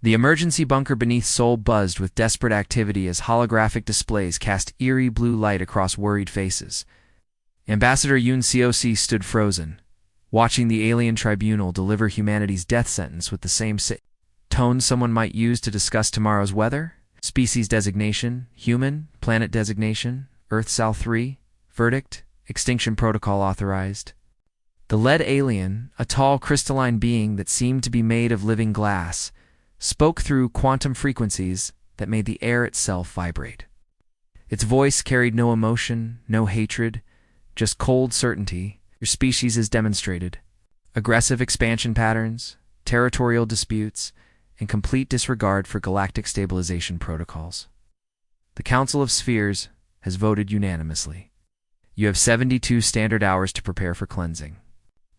The emergency bunker beneath Seoul buzzed with desperate activity as holographic displays cast eerie blue light across worried faces. Ambassador Yoon Seok stood frozen, watching the alien tribunal deliver humanity's death sentence with the same tone someone might use to discuss tomorrow's weather. Species designation, human, planet designation, Earth Sal 3, verdict, extinction protocol authorized. The lead alien, a tall crystalline being that seemed to be made of living glass, spoke through quantum frequencies that made the air itself vibrate. Its voice carried no emotion, no hatred, just cold certainty. Your species is demonstrated. Aggressive expansion patterns, territorial disputes, and complete disregard for galactic stabilization protocols. The Council of Spheres has voted unanimously. You have 72 standard hours to prepare for cleansing.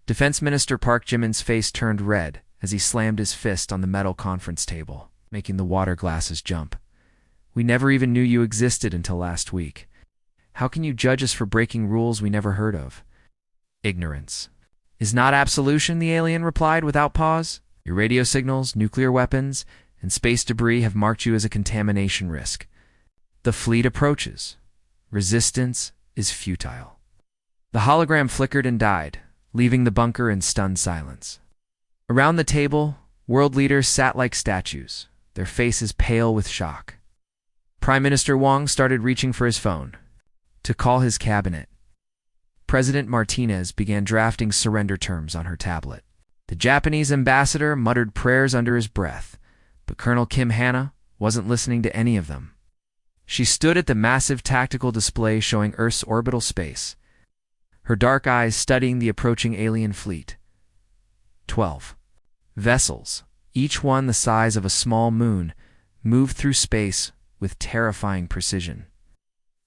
Defense Minister Park Jimin's face turned red as he slammed his fist on the metal conference table, making the water glasses jump. We never even knew you existed until last week. How can you judge us for breaking rules we never heard of? Ignorance is not absolution, the alien replied without pause. Your radio signals, nuclear weapons, and space debris have marked you as a contamination risk. The fleet approaches. Resistance is futile. The hologram flickered and died, leaving the bunker in stunned silence. Around the table, world leaders sat like statues, their faces pale with shock. Prime Minister Wang started reaching for his phone to call his cabinet. President Martinez began drafting surrender terms on her tablet. The Japanese ambassador muttered prayers under his breath, but Colonel Kim Hannah wasn't listening to any of them. She stood at the massive tactical display showing Earth's orbital space, her dark eyes studying the approaching alien fleet. 12 vessels, each one the size of a small moon, moved through space with terrifying precision.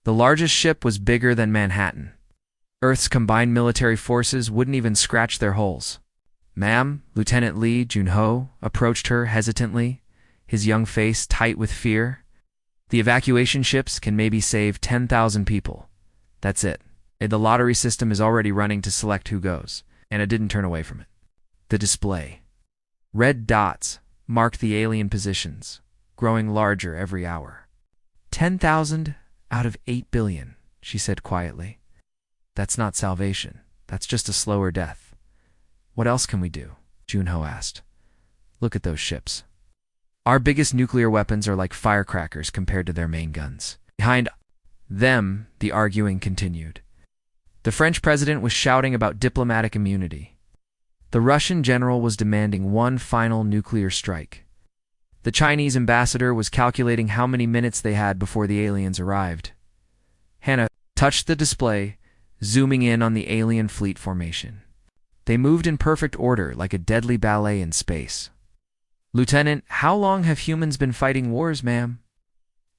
The largest ship was bigger than Manhattan. Earth's combined military forces wouldn't even scratch their hulls. Ma'am, Lieutenant Lee Junho approached her hesitantly, his young face tight with fear. The evacuation ships can maybe save 10,000 people. That's it. The lottery system is already running to select who goes, and it didn't turn away from it. The display. Red dots marked the alien positions, growing larger every hour. 10,000 out of 8 billion, she said quietly. That's not salvation. That's just a slower death. What else can we do? Junho asked. Look at those ships. Our biggest nuclear weapons are like firecrackers compared to their main guns. Behind them, the arguing continued. The French president was shouting about diplomatic immunity. The Russian general was demanding one final nuclear strike. The Chinese ambassador was calculating how many minutes they had before the aliens arrived. Hannah touched the display, zooming in on the alien fleet formation. They moved in perfect order like a deadly ballet in space. Lieutenant, how long have humans been fighting wars, ma'am?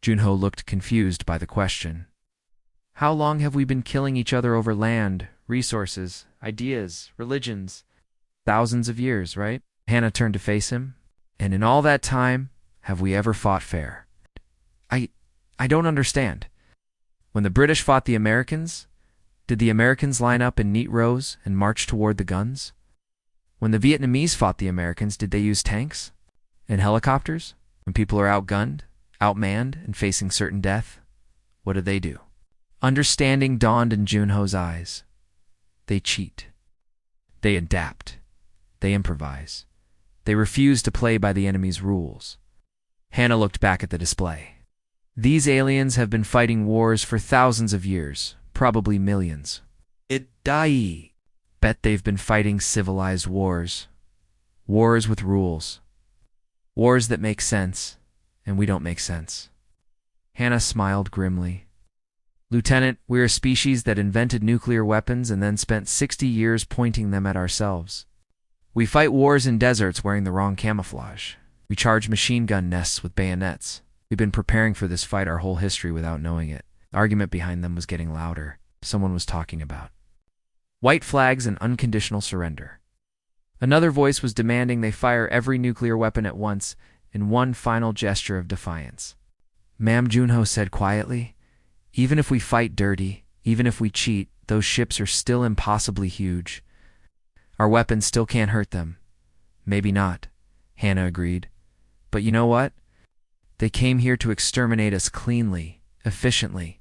Junho looked confused by the question. How long have we been killing each other over land, resources, ideas, religions? Thousands of years, right? Hannah turned to face him. And in all that time, have we ever fought fair? I don't understand. When the British fought the Americans, did the Americans line up in neat rows and march toward the guns? When the Vietnamese fought the Americans, did they use tanks and helicopters? When people are outgunned, outmanned, and facing certain death, what do? Understanding dawned in Junho's eyes. They cheat. They adapt. They improvise. They refuse to play by the enemy's rules. Hannah looked back at the display. These aliens have been fighting wars for thousands of years, probably millions. Bet they've been fighting civilized wars. Wars with rules. Wars that make sense, and we don't make sense. Hannah smiled grimly. Lieutenant, we're a species that invented nuclear weapons and then spent 60 years pointing them at ourselves. We fight wars in deserts wearing the wrong camouflage. We charge machine gun nests with bayonets. We've been preparing for this fight our whole history without knowing it. The argument behind them was getting louder. Someone was talking about white flags and unconditional surrender. Another voice was demanding they fire every nuclear weapon at once in one final gesture of defiance. Ma'am, Junho said quietly, even if we fight dirty, even if we cheat, those ships are still impossibly huge. Our weapons still can't hurt them. Maybe not, Hannah agreed. But you know what? They came here to exterminate us cleanly, efficiently.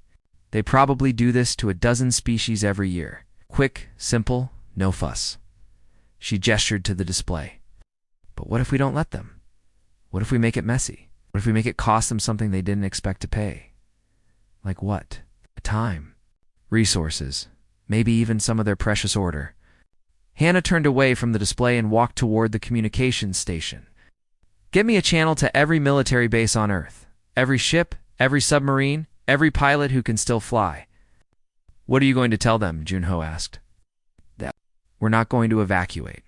They probably do this to a dozen species every year. Quick, simple, no fuss. She gestured to the display. But what if we don't let them? What if we make it messy? What if we make it cost them something they didn't expect to pay? Like what? Time, resources, maybe even some of their precious order. Hannah turned away from the display and walked toward the communications station. Get me a channel to every military base on Earth. Every ship, every submarine, every pilot who can still fly. What are you going to tell them? Junho asked. That we're not going to evacuate.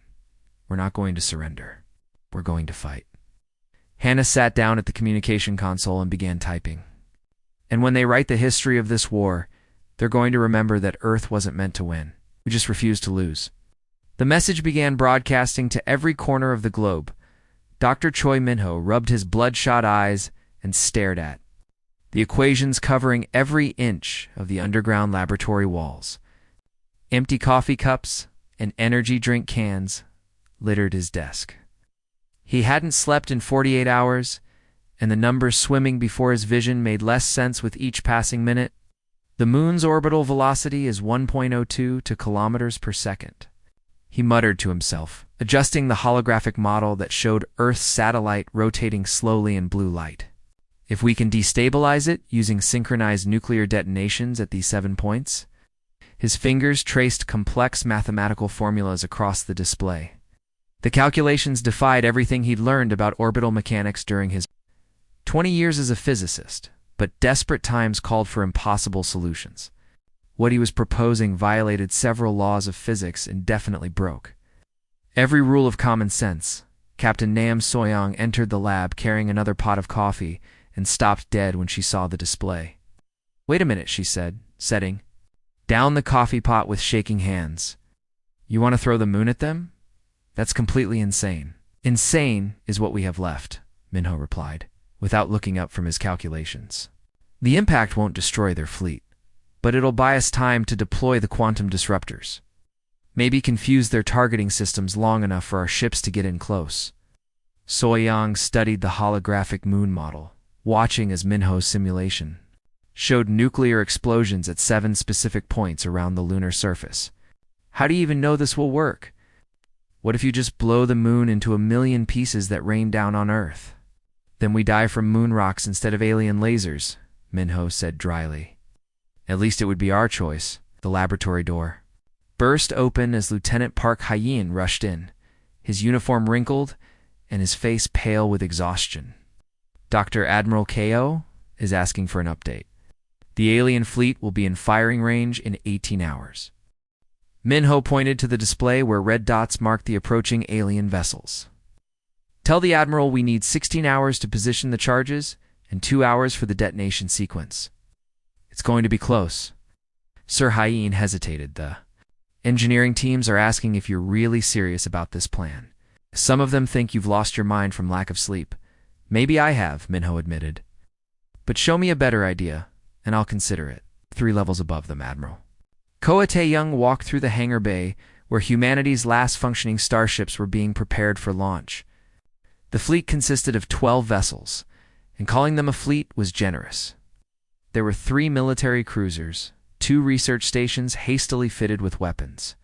We're not going to surrender. We're going to fight. Hannah sat down at the communication console and began typing. And when they write the history of this war, they're going to remember that Earth wasn't meant to win. We just refused to lose. The message began broadcasting to every corner of the globe. Dr. Choi Minho rubbed his bloodshot eyes and stared at the equations covering every inch of the underground laboratory walls. Empty coffee cups and energy drink cans littered his desk. He hadn't slept in 48 hours, and the numbers swimming before his vision made less sense with each passing minute. The moon's orbital velocity is 1.02 to kilometers per second. He muttered to himself, adjusting the holographic model that showed Earth's satellite rotating slowly in blue light. If we can destabilize it using synchronized nuclear detonations at these 7 points. His fingers traced complex mathematical formulas across the display. The calculations defied everything he'd learned about orbital mechanics during his 20 years as a physicist, but desperate times called for impossible solutions. What he was proposing violated several laws of physics and definitely broke every rule of common sense. Captain Nam Soyoung entered the lab carrying another pot of coffee and stopped dead when she saw the display. Wait a minute, she said, setting down the coffee pot with shaking hands. You want to throw the moon at them? That's completely insane. Insane is what we have left, Minho replied, without looking up from his calculations. The impact won't destroy their fleet, but it'll buy us time to deploy the quantum disruptors. Maybe confuse their targeting systems long enough for our ships to get in close. Soyoung studied the holographic moon model, watching as Minho's simulation showed nuclear explosions at 7 specific points around the lunar surface. How do you even know this will work? What if you just blow the moon into a million pieces that rain down on Earth? Then we die from moon rocks instead of alien lasers, Minho said dryly. At least it would be our choice. The laboratory door burst open as Lieutenant Park Hyein rushed in, his uniform wrinkled and his face pale with exhaustion. Dr. Admiral Ko is asking for an update. The alien fleet will be in firing range in 18 hours. Minho pointed to the display where red dots marked the approaching alien vessels. Tell the Admiral we need 16 hours to position the charges and 2 hours for the detonation sequence. It's going to be close. Sir Hyein hesitated. The engineering teams are asking if you're really serious about this plan. Some of them think you've lost your mind from lack of sleep. Maybe I have, Minho admitted. But show me a better idea, and I'll consider it. 3 levels above them, Admiral. Koa Tae-young walked through the hangar bay where humanity's last functioning starships were being prepared for launch. The fleet consisted of 12 vessels, and calling them a fleet was generous. There were 3 military cruisers, 2 research stations hastily fitted with weapons,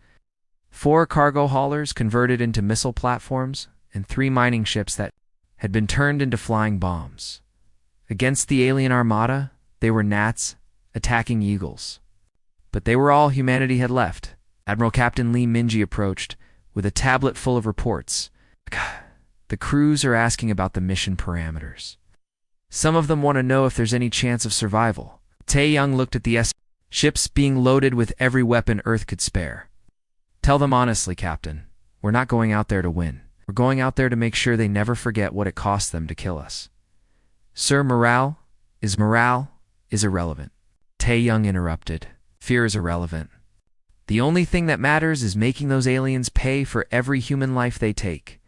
4 cargo haulers converted into missile platforms, and 3 mining ships that had been turned into flying bombs. Against the alien armada, they were gnats attacking eagles. But they were all humanity had left. Admiral Captain Lee Minji approached with a tablet full of reports. The crews are asking about the mission parameters. Some of them want to know if there's any chance of survival. Tae-young looked at the ships being loaded with every weapon Earth could spare. Tell them honestly, Captain, we're not going out there to win. We're going out there to make sure they never forget what it cost them to kill us. Sir, morale is irrelevant. Tae-young interrupted. Fear is irrelevant. The only thing that matters is making those aliens pay for every human life they take.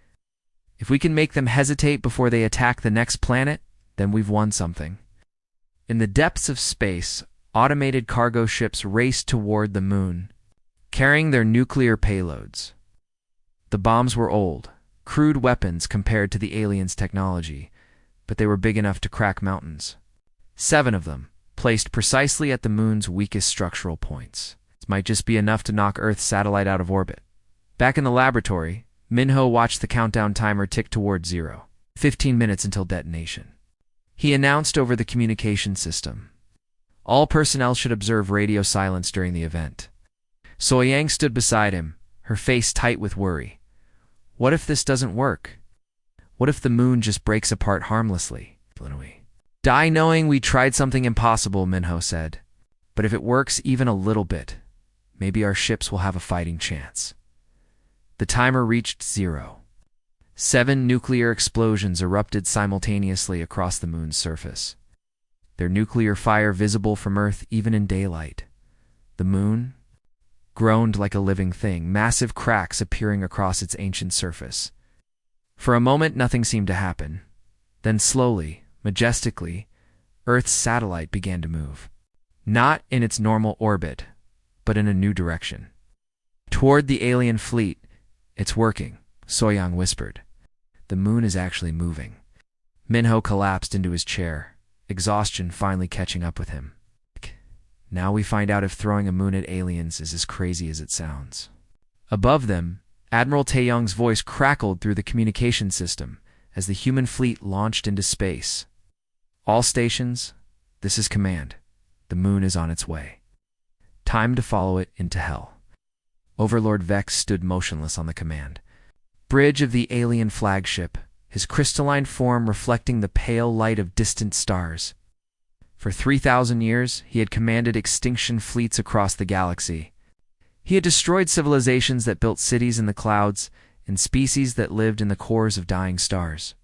If we can make them hesitate before they attack the next planet, then we've won something. In the depths of space, automated cargo ships raced toward the moon, carrying their nuclear payloads. The bombs were old, crude weapons compared to the aliens' technology, but they were big enough to crack mountains. 7 of them, placed precisely at the moon's weakest structural points. It might just be enough to knock Earth's satellite out of orbit. Back in the laboratory, Minho watched the countdown timer tick toward 0. 15 minutes until detonation. He announced over the communication system. All personnel should observe radio silence during the event. So-Yang stood beside him, her face tight with worry. What if this doesn't work? What if the moon just breaks apart harmlessly? Die knowing we tried something impossible, Minho said. But if it works even a little bit, maybe our ships will have a fighting chance. The timer reached 0. 7 nuclear explosions erupted simultaneously across the moon's surface. Their nuclear fire visible from Earth even in daylight. The moon groaned like a living thing, massive cracks appearing across its ancient surface. For a moment, nothing seemed to happen. Then slowly, majestically, Earth's satellite began to move. Not in its normal orbit, but in a new direction. Toward the alien fleet. It's working, So-Yang whispered. The moon is actually moving. Minho collapsed into his chair, exhaustion finally catching up with him. Now we find out if throwing a moon at aliens is as crazy as it sounds. Above them, Admiral Taeyong's voice crackled through the communication system as the human fleet launched into space. All stations, this is command. The moon is on its way. Time to follow it into hell. Overlord Vex stood motionless on the command bridge of the alien flagship, his crystalline form reflecting the pale light of distant stars. For 3,000 years, he had commanded extinction fleets across the galaxy. He had destroyed civilizations that built cities in the clouds and species that lived in the cores of dying stars.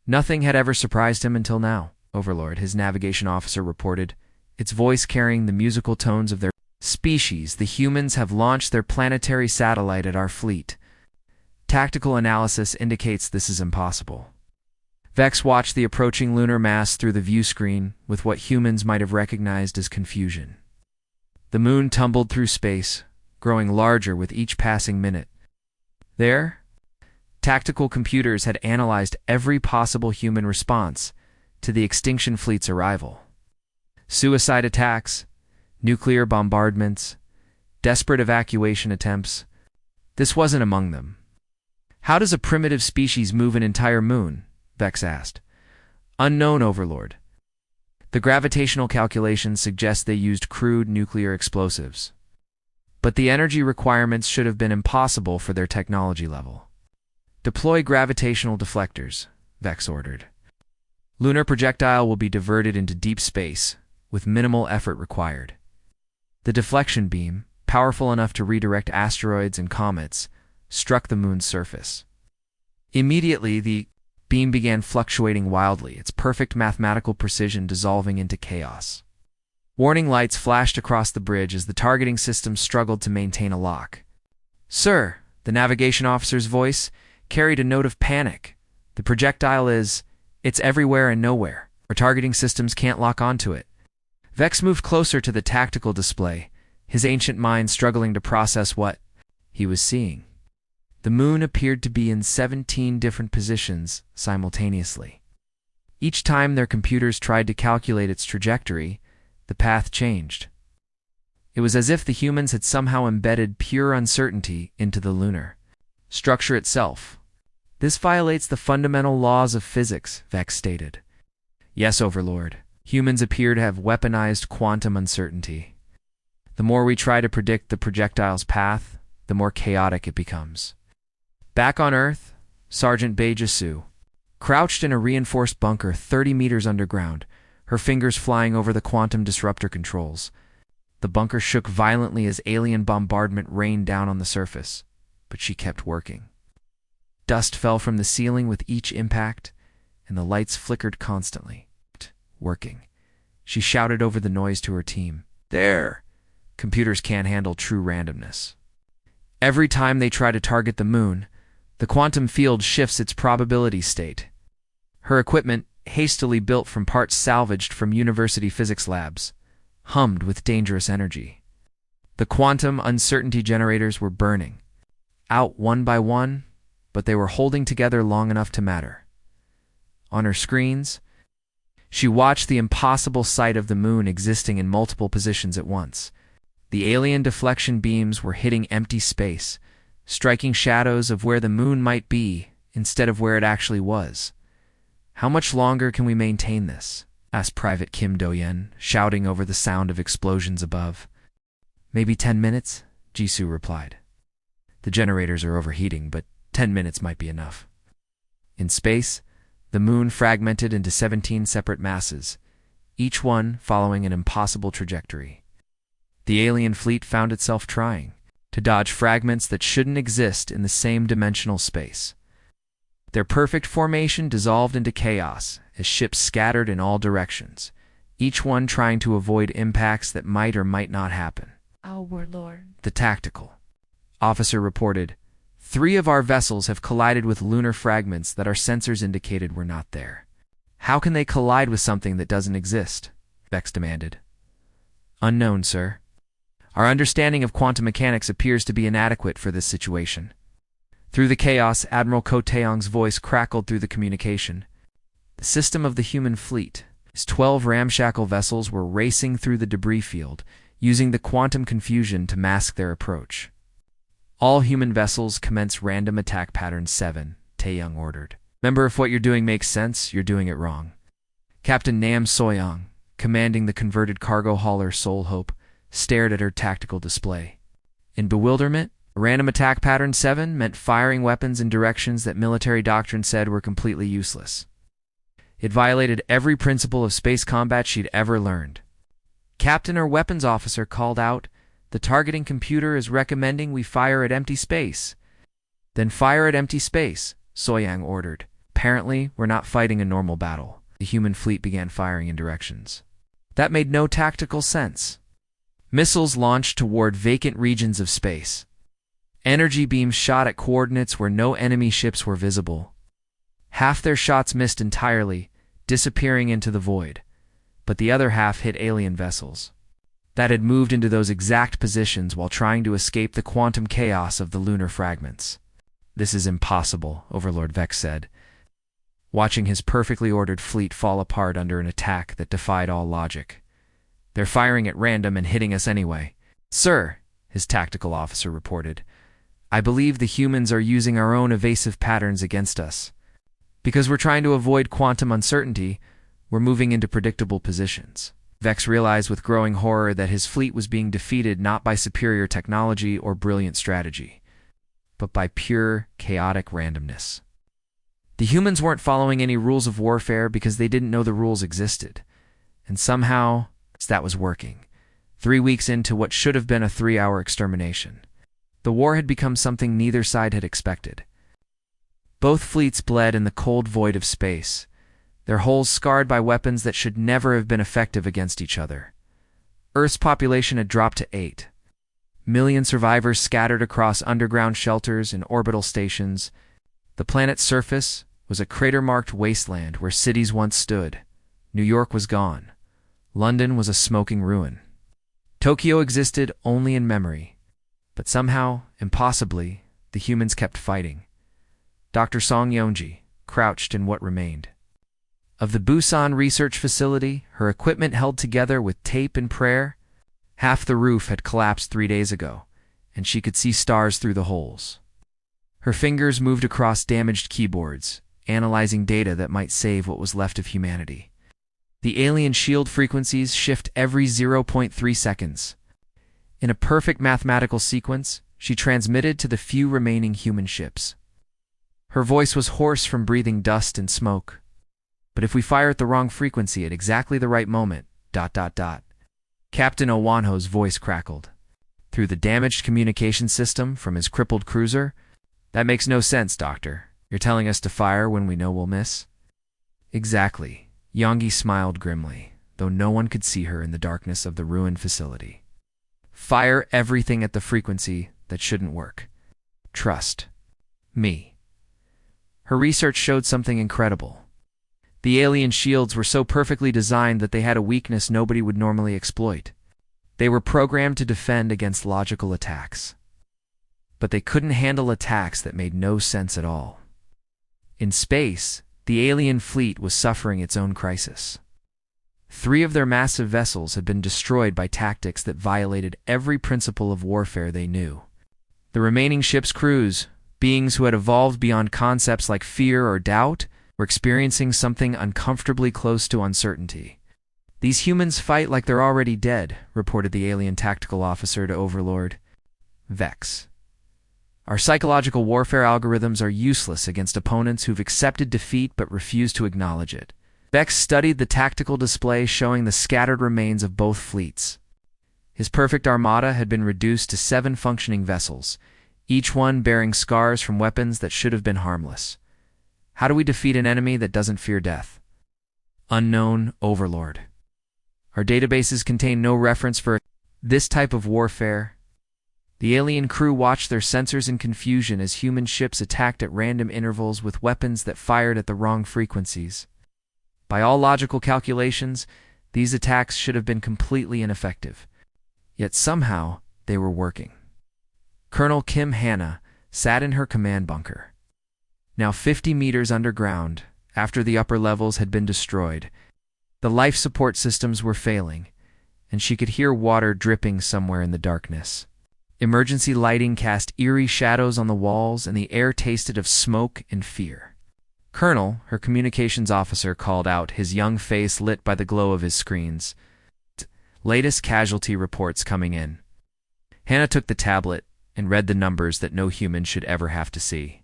Nothing had ever surprised him until now, Overlord, his navigation officer reported, its voice carrying the musical tones of their species. The humans have launched their planetary satellite at our fleet. Tactical analysis indicates this is impossible. Vex watched the approaching lunar mass through the view screen with what humans might have recognized as confusion. The moon tumbled through space, growing larger with each passing minute. There, tactical computers had analyzed every possible human response to the extinction fleet's arrival. Suicide attacks, nuclear bombardments, desperate evacuation attempts. This wasn't among them. How does a primitive species move an entire moon? Vex asked. Unknown, Overlord. The gravitational calculations suggest they used crude nuclear explosives. But the energy requirements should have been impossible for their technology level. Deploy gravitational deflectors, Vex ordered. Lunar projectile will be diverted into deep space, with minimal effort required. The deflection beam, powerful enough to redirect asteroids and comets, struck the moon's surface. Immediately, the beam began fluctuating wildly, its perfect mathematical precision dissolving into chaos. Warning lights flashed across the bridge as the targeting system struggled to maintain a lock. Sir, the navigation officer's voice carried a note of panic. The projectile it's everywhere and nowhere. Our targeting systems can't lock onto it. Vex moved closer to the tactical display, his ancient mind struggling to process what he was seeing. The moon appeared to be in 17 different positions simultaneously. Each time their computers tried to calculate its trajectory, the path changed. It was as if the humans had somehow embedded pure uncertainty into the lunar structure itself. This violates the fundamental laws of physics, Vex stated. Yes, Overlord. Humans appear to have weaponized quantum uncertainty. The more we try to predict the projectile's path, the more chaotic it becomes. Back on Earth, Sergeant Beija-Su crouched in a reinforced bunker 30 meters underground, her fingers flying over the quantum disruptor controls. The bunker shook violently as alien bombardment rained down on the surface, but she kept working. Dust fell from the ceiling with each impact, and the lights flickered constantly. Working. She shouted over the noise to her team. There! Computers can't handle true randomness. Every time they try to target the moon, the quantum field shifts its probability state. Her equipment, hastily built from parts salvaged from university physics labs, hummed with dangerous energy. The quantum uncertainty generators were burning, out one by one, but they were holding together long enough to matter. On her screens, she watched the impossible sight of the moon existing in multiple positions at once. The alien deflection beams were hitting empty space, striking shadows of where the moon might be instead of where it actually was. "How much longer can we maintain this?" asked Private Kim Do-yen, shouting over the sound of explosions above. "Maybe 10 minutes, Jisoo replied. "The generators are overheating, but 10 minutes might be enough." In space, the moon fragmented into 17 separate masses, each one following an impossible trajectory. The alien fleet found itself trying to dodge fragments that shouldn't exist in the same dimensional space. Their perfect formation dissolved into chaos as ships scattered in all directions, each one trying to avoid impacts that might or might not happen. "Our Lord," The tactical officer reported, "3 of our vessels have collided with lunar fragments that our sensors indicated were not there." "How can they collide with something that doesn't exist?" Vex demanded. "Unknown, sir. Our understanding of quantum mechanics appears to be inadequate for this situation." Through the chaos, Admiral Ko Taeyong's voice crackled through the communication. The system of the human fleet. His 12 ramshackle vessels were racing through the debris field, using the quantum confusion to mask their approach. "All human vessels commence random attack pattern 7, Taeyong ordered. "Remember, if what you're doing makes sense, you're doing it wrong." Captain Nam Soyoung, commanding the converted cargo hauler Seoul Hope, stared at her tactical display. In bewilderment, random attack pattern 7 meant firing weapons in directions that military doctrine said were completely useless. It violated every principle of space combat she'd ever learned. Captain or weapons officer called out, "The targeting computer is recommending we fire at empty space." "Then fire at empty space," Soyoung ordered. "Apparently, we're not fighting a normal battle." The human fleet began firing in directions that made no tactical sense. Missiles launched toward vacant regions of space. Energy beams shot at coordinates where no enemy ships were visible. Half their shots missed entirely, disappearing into the void, but the other half hit alien vessels that had moved into those exact positions while trying to escape the quantum chaos of the lunar fragments. "This is impossible," Overlord Vex said, watching his perfectly ordered fleet fall apart under an attack that defied all logic. "They're firing at random and hitting us anyway." "Sir," his tactical officer reported, "I believe the humans are using our own evasive patterns against us. Because we're trying to avoid quantum uncertainty, we're moving into predictable positions." Vex realized with growing horror that his fleet was being defeated not by superior technology or brilliant strategy, but by pure, chaotic randomness. The humans weren't following any rules of warfare because they didn't know the rules existed. And somehow, that was working. 3 weeks into what should have been a 3-hour extermination, the war had become something neither side had expected. Both fleets bled in the cold void of space, their hulls scarred by weapons that should never have been effective against each other. Earth's population had dropped to 8 million survivors scattered across underground shelters and orbital stations. The planet's surface was a crater-marked wasteland where cities once stood. New York was gone. London was a smoking ruin. Tokyo existed only in memory. But somehow, impossibly, the humans kept fighting. Dr. Song Yeonji crouched in what remained of the Busan Research Facility, her equipment held together with tape and prayer. Half the roof had collapsed 3 days ago, and she could see stars through the holes. Her fingers moved across damaged keyboards, analyzing data that might save what was left of humanity. The alien shield frequencies shift every 0.3 seconds. In a perfect mathematical sequence, she transmitted to the few remaining human ships. Her voice was hoarse from breathing dust and smoke. "But if we fire at the wrong frequency at exactly the right moment, ... Captain Owanho's voice crackled. Through the damaged communication system from his crippled cruiser? "That makes no sense, Doctor. You're telling us to fire when we know we'll miss?" "Exactly." Yongi smiled grimly, though no one could see her in the darkness of the ruined facility. "Fire everything at the frequency that shouldn't work. Trust me." Her research showed something incredible. The alien shields were so perfectly designed that they had a weakness nobody would normally exploit. They were programmed to defend against logical attacks. But they couldn't handle attacks that made no sense at all. In space, The alien fleet was suffering its own crisis. 3 of their massive vessels had been destroyed by tactics that violated every principle of warfare they knew. The remaining ship's crews, beings who had evolved beyond concepts like fear or doubt, were experiencing something uncomfortably close to uncertainty. "These humans fight like they're already dead," reported the alien tactical officer to Overlord Vex. "Our psychological warfare algorithms are useless against opponents who've accepted defeat but refuse to acknowledge it." Vex studied the tactical display showing the scattered remains of both fleets. His perfect armada had been reduced to 7 functioning vessels, each one bearing scars from weapons that should have been harmless. How do we defeat an enemy that doesn't fear death? Unknown Overlord. Our databases contain no reference for this type of warfare. The alien crew watched their sensors in confusion as human ships attacked at random intervals with weapons that fired at the wrong frequencies. By all logical calculations, these attacks should have been completely ineffective. Yet somehow, they were working. Colonel Kim Hanna sat in her command bunker. Now 50 meters underground, after the upper levels had been destroyed, the life support systems were failing, and she could hear water dripping somewhere in the darkness. Emergency lighting cast eerie shadows on the walls, and the air tasted of smoke and fear. Colonel, her communications officer, called out, his young face lit by the glow of his screens. "Latest casualty reports coming in." Hannah took the tablet and read the numbers that no human should ever have to see.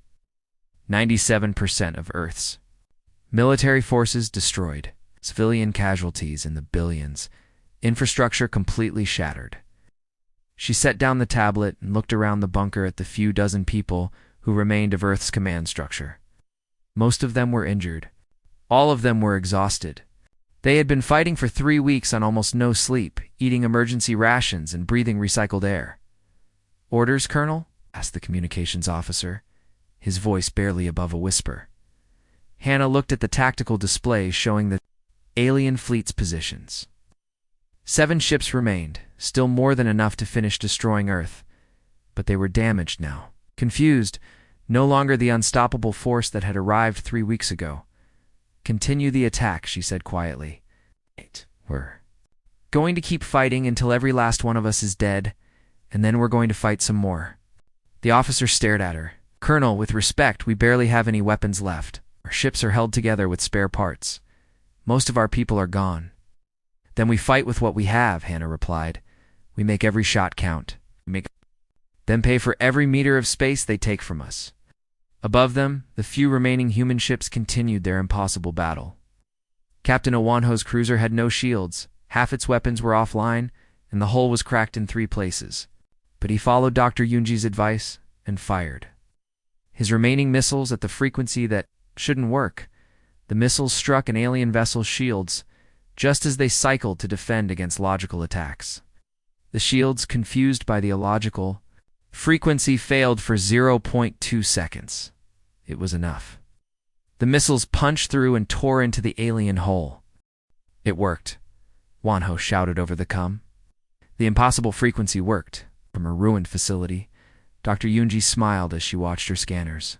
97% of Earth's military forces destroyed, civilian casualties in the billions, infrastructure completely shattered. She set down the tablet and looked around the bunker at the few dozen people who remained of Earth's command structure. Most of them were injured. All of them were exhausted. They had been fighting for 3 weeks on almost no sleep, eating emergency rations and breathing recycled air. "Orders, Colonel?" asked the communications officer, his voice barely above a whisper. Hannah looked at the tactical display showing the alien fleet's positions. 7 ships remained, still more than enough to finish destroying Earth, but they were damaged now. Confused, no longer the unstoppable force that had arrived 3 weeks ago. "Continue the attack," she said quietly. "We're going to keep fighting until every last one of us is dead, and then we're going to fight some more." The officer stared at her. "Colonel, with respect, we barely have any weapons left. Our ships are held together with spare parts. Most of our people are gone." "Then we fight with what we have," Hannah replied. "We make every shot count. Then pay for every meter of space they take from us." Above them, the few remaining human ships continued their impossible battle. Captain Owanho's cruiser had no shields, half its weapons were offline, and the hull was cracked in 3 places. But he followed Dr. Yunji's advice and fired. His remaining missiles at the frequency that shouldn't work. The missiles struck an alien vessel's shields, just as they cycled to defend against logical attacks. The shields, confused by the illogical frequency, failed for 0.2 seconds. It was enough. The missiles punched through and tore into the alien hull. "It worked," Wanho shouted over the comm. The impossible frequency worked. From a ruined facility, Dr. Yunji smiled as she watched her scanners.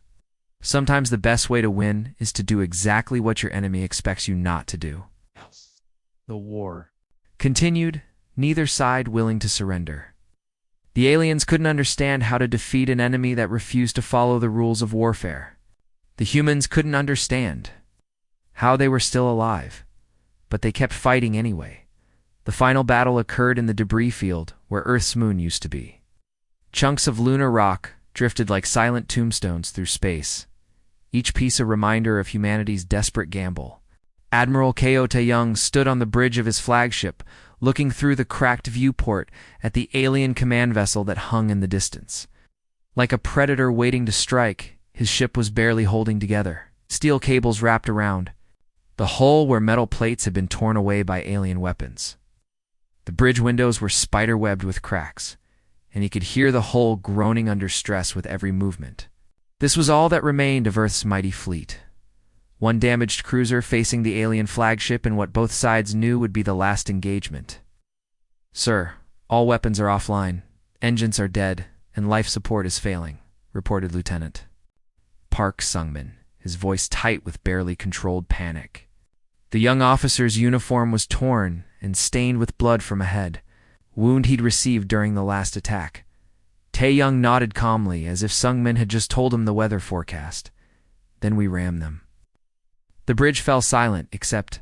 Sometimes the best way to win is to do exactly what your enemy expects you not to do. The war continued, neither side willing to surrender. The aliens couldn't understand how to defeat an enemy that refused to follow the rules of warfare. The humans couldn't understand how they were still alive, but they kept fighting anyway. The final battle occurred in the debris field where Earth's moon used to be. Chunks of lunar rock drifted like silent tombstones through space, each piece a reminder of humanity's desperate gamble. Admiral Ko Tae-young stood on the bridge of his flagship, looking through the cracked viewport at the alien command vessel that hung in the distance. Like a predator waiting to strike, his ship was barely holding together. Steel cables wrapped around the hull where metal plates had been torn away by alien weapons. The bridge windows were spider-webbed with cracks, and he could hear the hull groaning under stress with every movement. This was all that remained of Earth's mighty fleet. One damaged cruiser facing the alien flagship in what both sides knew would be the last engagement. "Sir, all weapons are offline, engines are dead, and life support is failing," reported Lieutenant Park Sungmin, his voice tight with barely controlled panic. The young officer's uniform was torn and stained with blood from a head wound he'd received during the last attack. Tae-young nodded calmly, as if Sungmin had just told him the weather forecast. Then we rammed them. The bridge fell silent, except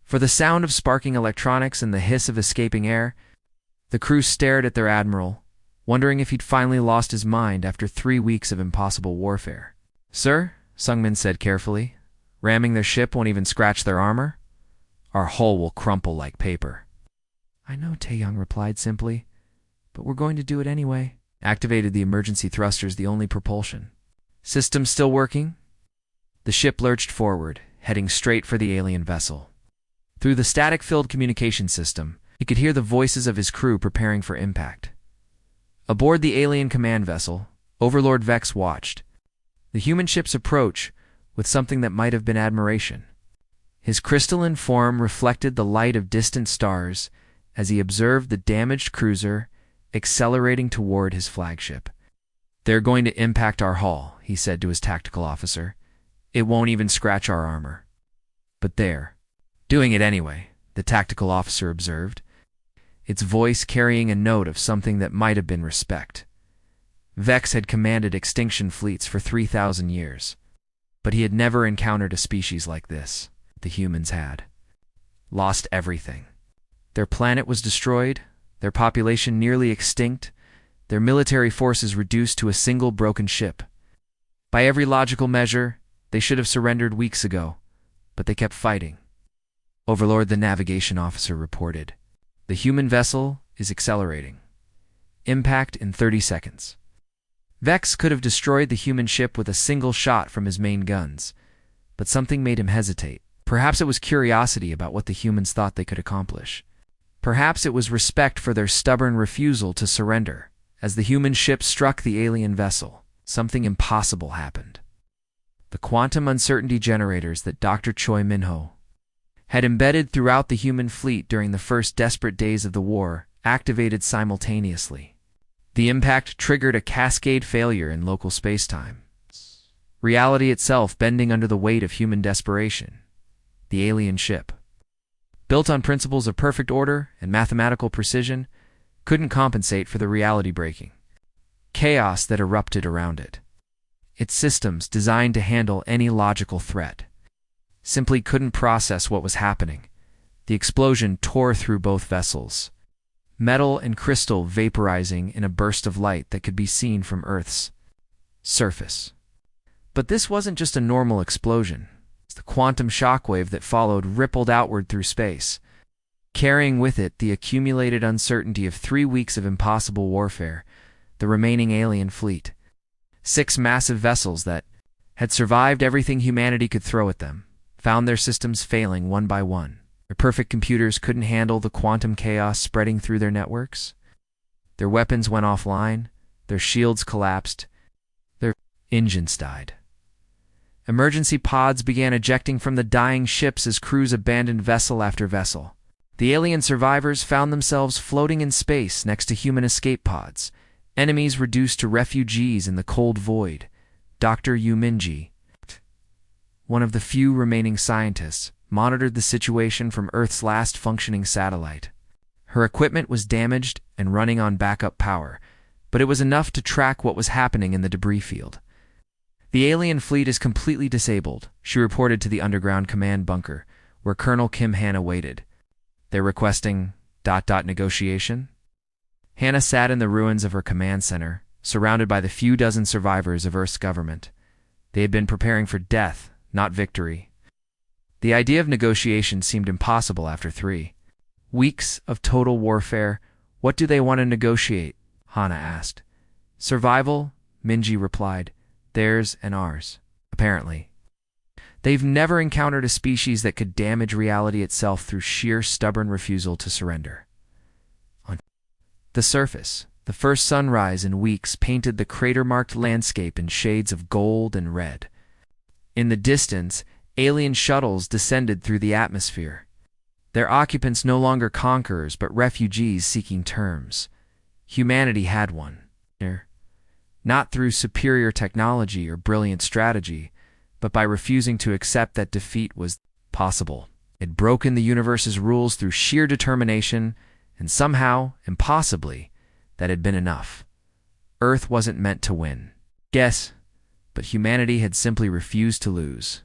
for the sound of sparking electronics and the hiss of escaping air. The crew stared at their admiral, wondering if he'd finally lost his mind after 3 weeks of impossible warfare. "Sir," Sungmin said carefully, "ramming their ship won't even scratch their armor. Our hull will crumple like paper." "I know," Tae-young replied simply, "but we're going to do it anyway." Activated the emergency thrusters, the only propulsion. "Systems still working?" The ship lurched forward, heading straight for the alien vessel. Through the static-filled communication system, he could hear the voices of his crew preparing for impact. Aboard the alien command vessel, Overlord Vex watched the human ship's approach with something that might have been admiration. His crystalline form reflected the light of distant stars as he observed the damaged cruiser accelerating toward his flagship. "They're going to impact our hull," he said to his tactical officer. "It won't even scratch our armor." "But they're doing it anyway," the tactical officer observed, its voice carrying a note of something that might have been respect. Vex had commanded extinction fleets for 3,000 years, but he had never encountered a species like this. The humans had lost everything. Their planet was destroyed, their population nearly extinct, their military forces reduced to a single broken ship. By every logical measure, they should have surrendered weeks ago, but they kept fighting. "Overlord," the navigation officer reported, "the human vessel is accelerating. Impact in 30 seconds. Vex could have destroyed the human ship with a single shot from his main guns, but something made him hesitate. Perhaps it was curiosity about what the humans thought they could accomplish. Perhaps it was respect for their stubborn refusal to surrender. As the human ship struck the alien vessel, something impossible happened. The quantum uncertainty generators that Dr. Choi Minho had embedded throughout the human fleet during the first desperate days of the war activated simultaneously. The impact triggered a cascade failure in local spacetime. Reality itself bending under the weight of human desperation. The alien ship, built on principles of perfect order and mathematical precision, couldn't compensate for the reality breaking chaos that erupted around it. Its systems, designed to handle any logical threat, simply couldn't process what was happening. The explosion tore through both vessels, metal and crystal vaporizing in a burst of light that could be seen from Earth's surface. But this wasn't just a normal explosion. The quantum shockwave that followed rippled outward through space, carrying with it the accumulated uncertainty of 3 weeks of impossible warfare. The remaining alien fleet, 6 massive vessels that had survived everything humanity could throw at them, found their systems failing one by one. Their perfect computers couldn't handle the quantum chaos spreading through their networks. Their weapons went offline, their shields collapsed, their engines died. Emergency pods began ejecting from the dying ships as crews abandoned vessel after vessel. The alien survivors found themselves floating in space next to human escape pods, enemies reduced to refugees in the cold void. Dr. Yu Minji, one of the few remaining scientists, monitored the situation from Earth's last functioning satellite. Her equipment was damaged and running on backup power, but it was enough to track what was happening in the debris field. "The alien fleet is completely disabled," she reported to the underground command bunker, where Colonel Kim Hannah waited. "They're requesting ... negotiation?" Hannah sat in the ruins of her command center, surrounded by the few dozen survivors of Earth's government. They had been preparing for death, not victory. The idea of negotiation seemed impossible after 3 weeks of total warfare. "What do they want to negotiate?" Hannah asked. "Survival," Minji replied. "Theirs and ours, apparently. They've never encountered a species that could damage reality itself through sheer stubborn refusal to surrender." On the surface, the first sunrise in weeks painted the crater-marked landscape in shades of gold and red. In the distance, alien shuttles descended through the atmosphere, their occupants no longer conquerors but refugees seeking terms. Humanity had one. Not through superior technology or brilliant strategy, but by refusing to accept that defeat was possible. It broken the universe's rules through sheer determination, and somehow, impossibly, that had been enough. Earth wasn't meant to win. Guess, but humanity had simply refused to lose.